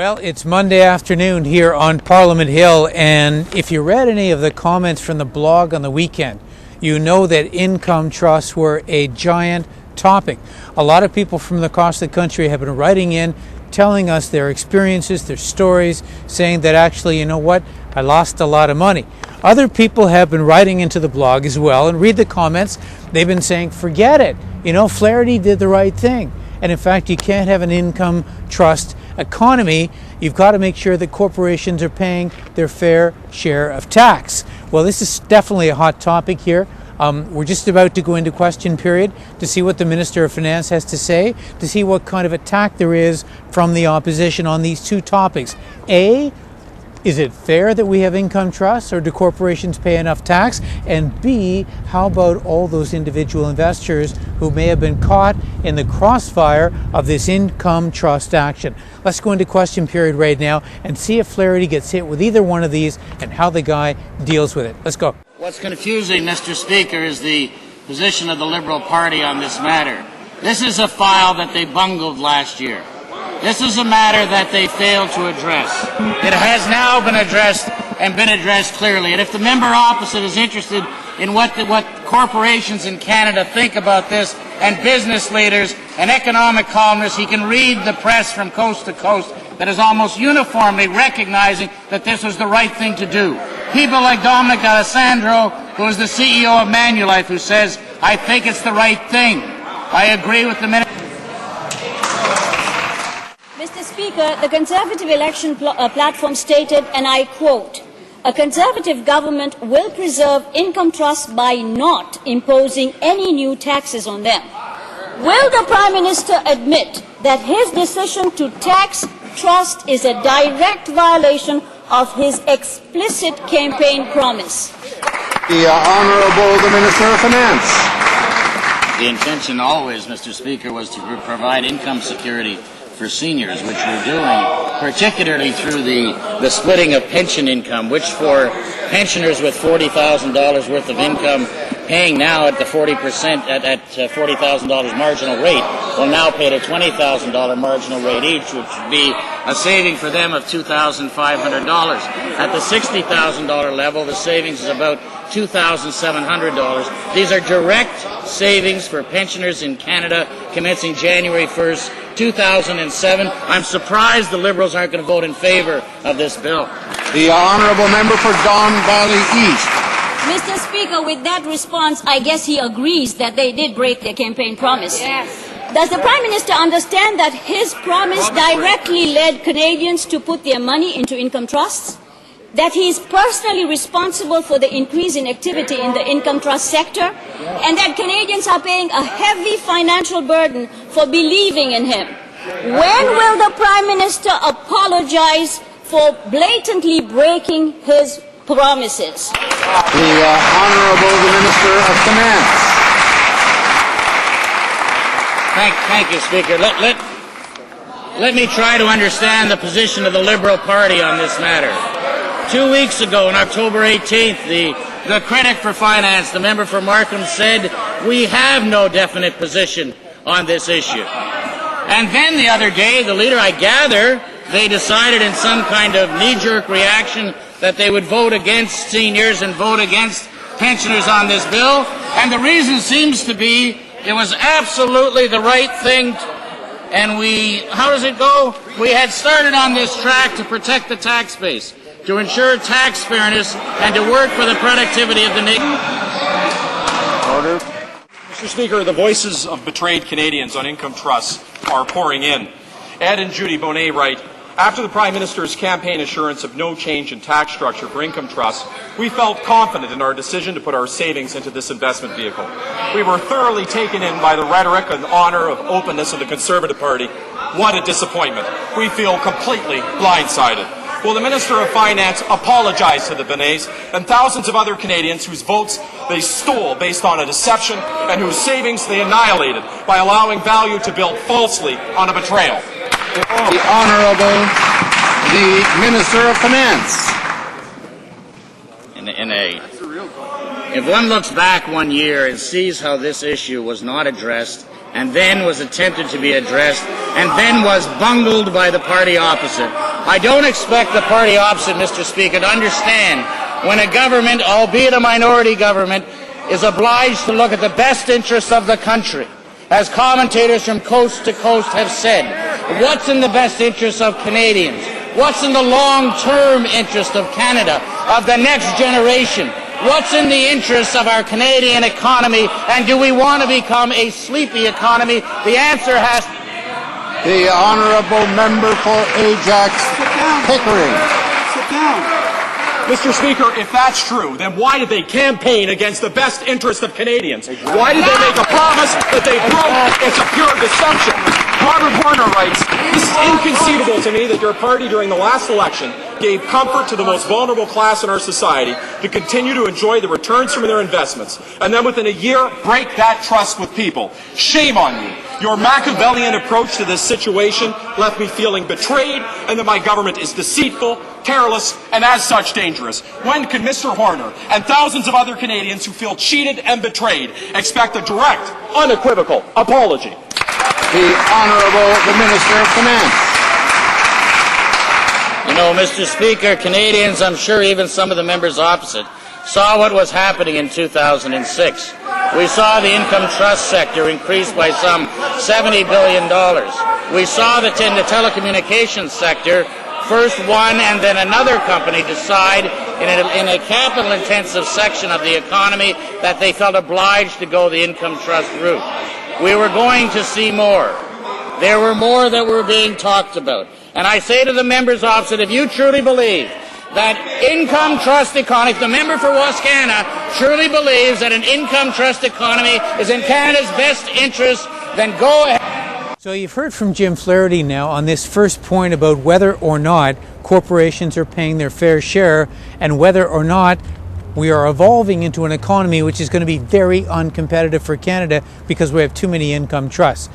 Well, it's Monday afternoon here on Parliament Hill, and if you read any of the comments from the blog on the weekend, you know that income trusts were a giant topic. A lot of people from across the country have been writing in, telling us their experiences, their stories, saying that actually, you know what, I lost a lot of money. Other people have been writing into the blog as well, and read the comments. They've been saying, forget it. You know, Flaherty did the right thing. And in fact, you can't have an income trust economy. You've got to make sure that corporations are paying their fair share of tax. Well, this is definitely a hot topic here. We're just about to go into question period to see what the Minister of Finance has to say, to see what kind of attack there is from the opposition on these two topics. A, is it fair that we have income trusts, or do corporations pay enough tax? And B, how about all those individual investors who may have been caught in the crossfire of this income trust action? Let's go into question period right now and see if Flaherty gets hit with either one of these and how the guy deals with it. Let's go. What's confusing, Mr. Speaker, is the position of the Liberal Party on this matter. This is a file that they bungled last year. This is a matter that they failed to address. It has now been addressed and been addressed clearly. And if the member opposite is interested in what corporations in Canada think about this, and business leaders and economic columnists, he can read the press from coast to coast that is almost uniformly recognizing that this was the right thing to do. People like Dominic Alessandro, who is the CEO of Manulife, who says, I think it's the right thing. I agree with the minister. Mr. Speaker, the Conservative election platform stated, and I quote, "A Conservative government will preserve income trusts by not imposing any new taxes on them." Will the Prime Minister admit that his decision to tax trust is a direct violation of his explicit campaign promise? The Honourable the Minister of Finance. The intention always, Mr. Speaker, was to provide income security for seniors, which we're doing, particularly through the splitting of pension income, which for pensioners with $40,000 worth of income, paying now at the 40% at $40,000 marginal rate, will now pay the $20,000 marginal rate each, which would be a saving for them of $2,500. At the $60,000 level, the savings is about $2,700. These are direct savings for pensioners in Canada commencing January 1st, 2007. I'm surprised the Liberals aren't going to vote in favour of this bill. The Honourable Member for Don Valley East. Mr. Speaker, with that response, I guess he agrees that they did break their campaign promise. Yes. Does the Prime Minister understand that his promise directly led Canadians to put their money into income trusts? That he is personally responsible for the increase in activity in the income trust sector? And that Canadians are paying a heavy financial burden for believing in him? When will the Prime Minister apologize for blatantly breaking his promises? The Honourable the Minister of Finance. Thank you, Speaker. Let me try to understand the position of the Liberal Party on this matter. 2 weeks ago, on October 18th, the critic for finance, the member for Markham, said, we have no definite position on this issue. And then the other day, the leader, I gather, they decided in some kind of knee-jerk reaction that they would vote against seniors and vote against pensioners on this bill. And the reason seems to be it was absolutely the right thing. And how does it go? We had started on this track to protect the tax base, to ensure tax fairness, and to work for the productivity of the nation. Order. Mr. Speaker, the voices of betrayed Canadians on income trusts are pouring in. Ed and Judy Bonet write, after the Prime Minister's campaign assurance of no change in tax structure for income trusts, we felt confident in our decision to put our savings into this investment vehicle. We were thoroughly taken in by the rhetoric and honour of openness of the Conservative Party. What a disappointment. We feel completely blindsided. Will the Minister of Finance apologize to the Bonets and thousands of other Canadians whose votes they stole based on a deception and whose savings they annihilated by allowing value to build falsely on a betrayal? The Honourable the Minister of Finance. If one looks back 1 year and sees how this issue was not addressed, and then was attempted to be addressed, and then was bungled by the party opposite, I don't expect the party opposite, Mr. Speaker, to understand when a government, albeit a minority government, is obliged to look at the best interests of the country. As commentators from coast to coast have said, what's in the best interests of Canadians? What's in the long-term interest of Canada, of the next generation? What's in the interests of our Canadian economy? And do we want to become a sleepy economy? The answer has... The honourable member for Ajax Pickering. Sit down. Mr. Speaker, if that's true, then why did they campaign against the best interest of Canadians? Why did they make a promise that they broke? It's a pure deception. Robert Horner writes, "This is inconceivable to me that your party during the last election gave comfort to the most vulnerable class in our society to continue to enjoy the returns from their investments, and then within a year break that trust with people. Shame on you. Your Machiavellian approach to this situation left me feeling betrayed and that my government is deceitful, careless, and as such dangerous. When can Mr. Horner and thousands of other Canadians who feel cheated and betrayed expect a direct, unequivocal apology?" The Honourable the Minister of Finance. You know, Mr. Speaker, Canadians, I'm sure even some of the members opposite, saw what was happening in 2006. We saw the income trust sector increase by some $70 billion. We saw in the telecommunications sector, first one and then another company decide in a capital-intensive section of the economy that they felt obliged to go the income trust route. We were going to see more. There were more that were being talked about. And I say to the members opposite, if you truly believe that income trust economy, if the member for Wascana truly believes that an income trust economy is in Canada's best interest, then go ahead. So you've heard from Jim Flaherty now on this first point about whether or not corporations are paying their fair share and whether or not we are evolving into an economy which is going to be very uncompetitive for Canada because we have too many income trusts.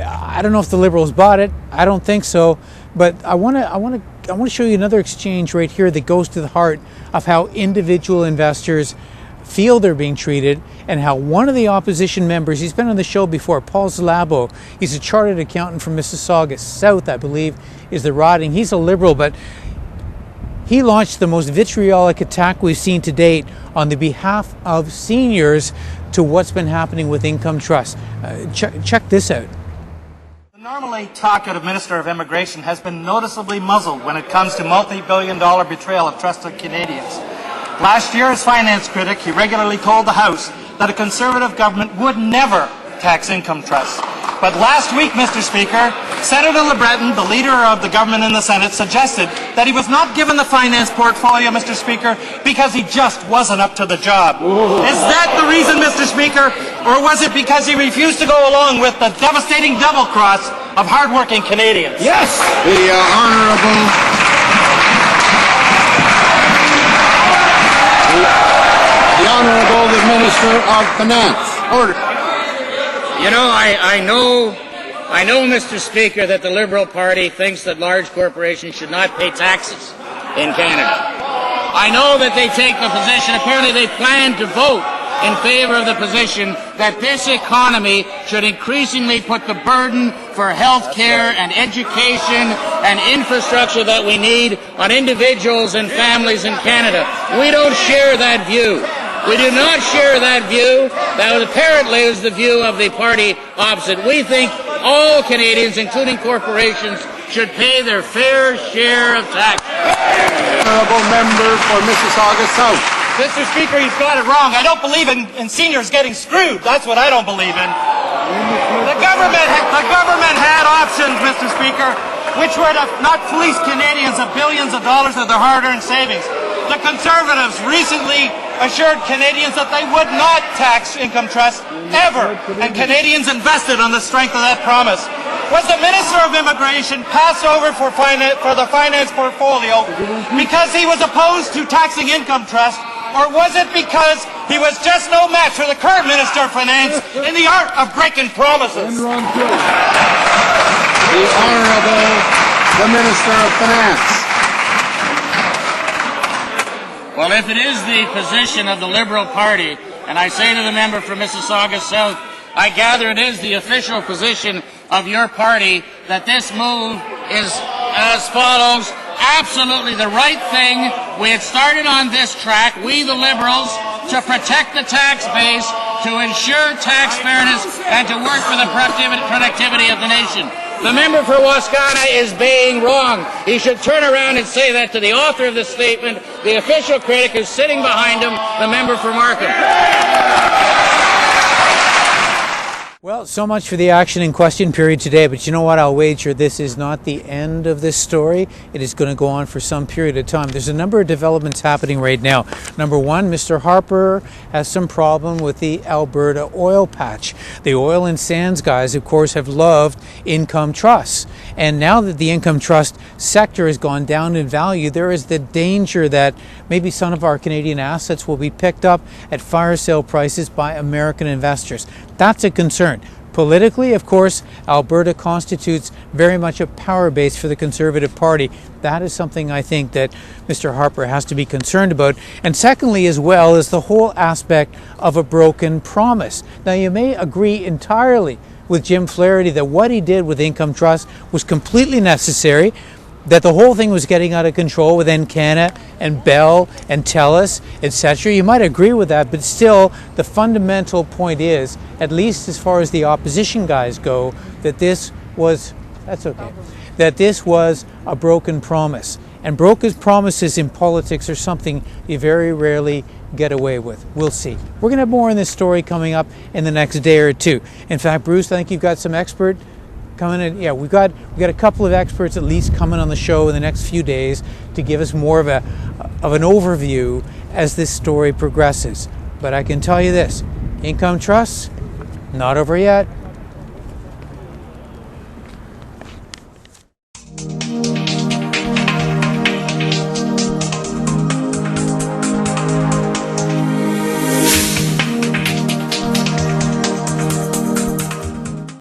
I don't know if the Liberals bought it. I don't think so. But I want to show you another exchange right here that goes to the heart of how individual investors feel they're being treated and how one of the opposition members, he's been on the show before, Paul Zalabo, he's a chartered accountant from Mississauga South, I believe, is the riding. He's a Liberal, but he launched the most vitriolic attack we've seen to date on the behalf of seniors to what's been happening with income trusts. Check this out. The normally talkative Minister of Immigration has been noticeably muzzled when it comes to multi-billion-dollar betrayal of trusted Canadians. Last year, as finance critic, he regularly told the House that a Conservative government would never tax income trusts. But last week, Mr. Speaker, Senator LeBreton, the leader of the government in the Senate, suggested that he was not given the finance portfolio, Mr. Speaker, because he just wasn't up to the job. Ooh. Is that the reason, Mr. Speaker? Or was it because he refused to go along with the devastating double cross of hardworking Canadians? Yes! The Honourable the Minister of Finance. Order. You know, I know, Mr. Speaker, that the Liberal Party thinks that large corporations should not pay taxes in Canada. I know that they take the position, apparently they plan to vote in favor of the position that this economy should increasingly put the burden for health care and education and infrastructure that we need on individuals and families in Canada. We don't share that view. We do not share that view. That apparently is the view of the party opposite. We think all Canadians, including corporations, should pay their fair share of tax. Honourable member for Mississauga South. Mr. Speaker, you've got it wrong. I don't believe in seniors getting screwed. That's what I don't believe in. The government had options, Mr. Speaker, which were to not fleece Canadians of billions of dollars of their hard-earned savings. The Conservatives recently assured Canadians that they would not tax income trusts ever, and Canadians invested on the strength of that promise. Was the Minister of Immigration passed over for the finance portfolio because he was opposed to taxing income trusts, or was it because he was just no match for the current Minister of Finance in the art of breaking promises? The Honourable the Minister of Finance. Well, if it is the position of the Liberal Party, and I say to the member from Mississauga South, I gather it is the official position of your party that this move is as follows: absolutely the right thing. We had started on this track, we the Liberals, to protect the tax base, to ensure tax fairness, and to work for the productivity of the nation. The member for Wascana is being wrong. He should turn around and say that to the author of the statement, the official critic who's sitting behind him, the member for Markham. Well, so much for the action and question period today, but you know what? I'll wager this is not the end of this story. It is going to go on for some period of time. There's a number of developments happening right now. Number one, Mr. Harper has some problem with the Alberta oil patch. The oil and sands guys, of course, have loved income trusts. And now that the income trust sector has gone down in value, there is the danger that maybe some of our Canadian assets will be picked up at fire sale prices by American investors. That's a concern. Politically, of course, Alberta constitutes very much a power base for the Conservative Party. That is something I think that Mr. Harper has to be concerned about. And secondly, as well, is the whole aspect of a broken promise. Now, you may agree entirely with Jim Flaherty that what he did with Income Trust was completely necessary, that the whole thing was getting out of control with Encana and Bell and TELUS, etc. You might agree with that, but still the fundamental point is, at least as far as the opposition guys go, that this was, that this was a broken promise. And broken promises in politics are something you very rarely get away with. We'll see. We're going to have more on this story coming up in the next day or two. In fact, Bruce, I think you've got some expert coming in. Yeah, we've got a couple of experts at least coming on the show in the next few days to give us more of an overview as this story progresses. But I can tell you this, income trusts, not over yet.